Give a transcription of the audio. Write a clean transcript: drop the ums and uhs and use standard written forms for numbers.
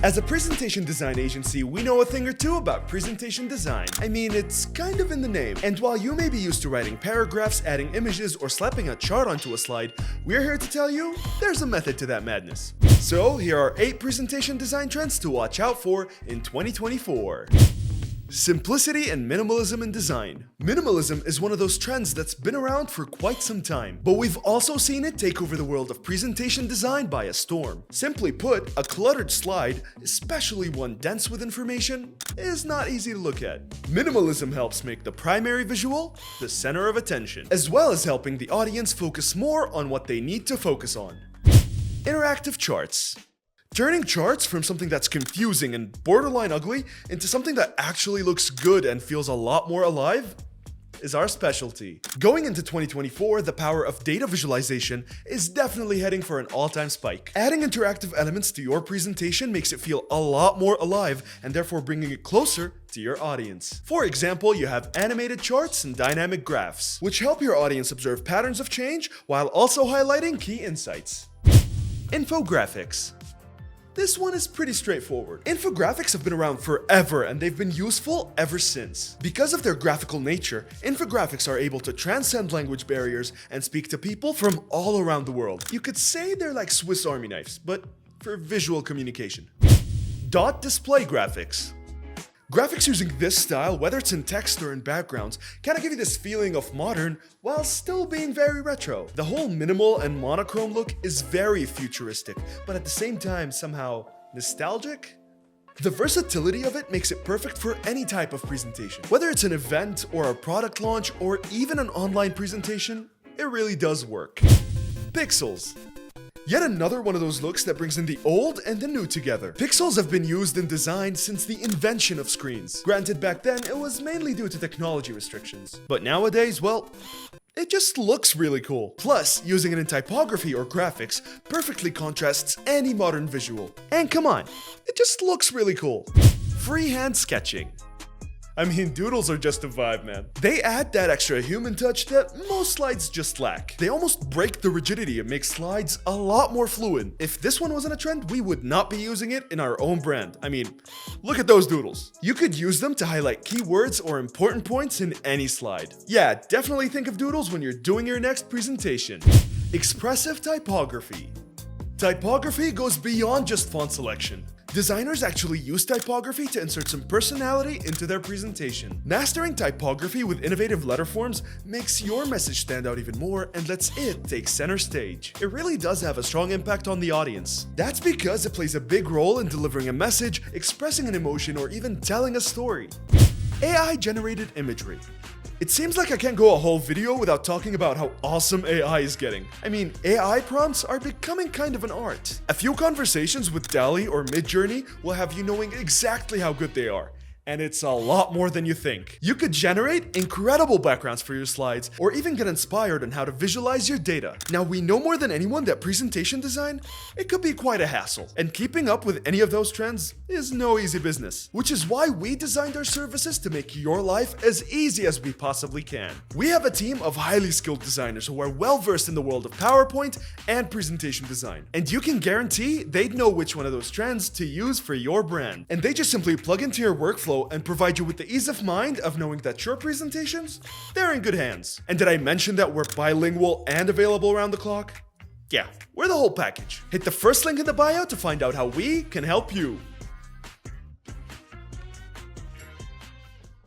As a presentation design agency, we know a thing or two about presentation design. I mean, it's kind of in the name. And while you may be used to writing paragraphs, adding images, or slapping a chart onto a slide, we're here to tell you there's a method to that madness. So here are 8 presentation design trends to watch out for in 2024. Simplicity and minimalism in design. Minimalism is one of those trends that's been around for quite some time, but we've also seen it take over the world of presentation design by a storm. Simply put, a cluttered slide, especially one dense with information, is not easy to look at. Minimalism helps make the primary visual the center of attention, as well as helping the audience focus more on what they need to focus on. Interactive charts. Turning charts from something that's confusing and borderline ugly into something that actually looks good and feels a lot more alive is our specialty. Going into 2024, the power of data visualization is definitely heading for an all-time spike. Adding interactive elements to your presentation makes it feel a lot more alive and therefore bringing it closer to your audience. For example, you have animated charts and dynamic graphs, which help your audience observe patterns of change while also highlighting key insights. Infographics. This one is pretty straightforward. Infographics have been around forever and they've been useful ever since. Because of their graphical nature, infographics are able to transcend language barriers and speak to people from all around the world. You could say they're like Swiss Army knives, but for visual communication. Dot display graphics. Graphics using this style, whether it's in text or in backgrounds, kind of give you this feeling of modern while still being very retro. The whole minimal and monochrome look is very futuristic, but at the same time somehow nostalgic? The versatility of it makes it perfect for any type of presentation. Whether it's an event or a product launch or even an online presentation, it really does work. Pixels. Yet another one of those looks that brings in the old and the new together. Pixels have been used in design since the invention of screens. Granted, back then it was mainly due to technology restrictions. But nowadays, well, it just looks really cool. Plus, using it in typography or graphics perfectly contrasts any modern visual. And come on, it just looks really cool. Freehand sketching. I mean, Doodles are just a vibe, man. They add that extra human touch that most slides just lack. They almost break the rigidity and make slides a lot more fluid. If this one wasn't a trend, we would not be using it in our own brand. I mean, look at those Doodles. You could use them to highlight keywords or important points in any slide. Yeah, definitely think of Doodles when you're doing your next presentation. Expressive typography. Typography goes beyond just font selection. Designers actually use typography to insert some personality into their presentation. Mastering typography with innovative letter forms makes your message stand out even more and lets it take center stage. It really does have a strong impact on the audience. That's because it plays a big role in delivering a message, expressing an emotion, or even telling a story. AI-generated imagery. It seems like I can't go a whole video without talking about how awesome AI is getting. I mean, AI prompts are becoming kind of an art. A few conversations with DALL-E or Midjourney will have you knowing exactly how good they are. And it's a lot more than you think. You could generate incredible backgrounds for your slides, or even get inspired on how to visualize your data. Now, we know more than anyone that presentation design, it could be quite a hassle. And keeping up with any of those trends is no easy business. Which is why we designed our services to make your life as easy as we possibly can. We have a team of highly skilled designers who are well versed in the world of PowerPoint and presentation design. And you can guarantee they'd know which one of those trends to use for your brand. And they just simply plug into your workflow and provide you with the ease of mind of knowing that your presentations, they're in good hands. And did I mention that we're bilingual and available around the clock? Yeah, we're the whole package. Hit the first link in the bio to find out how we can help you.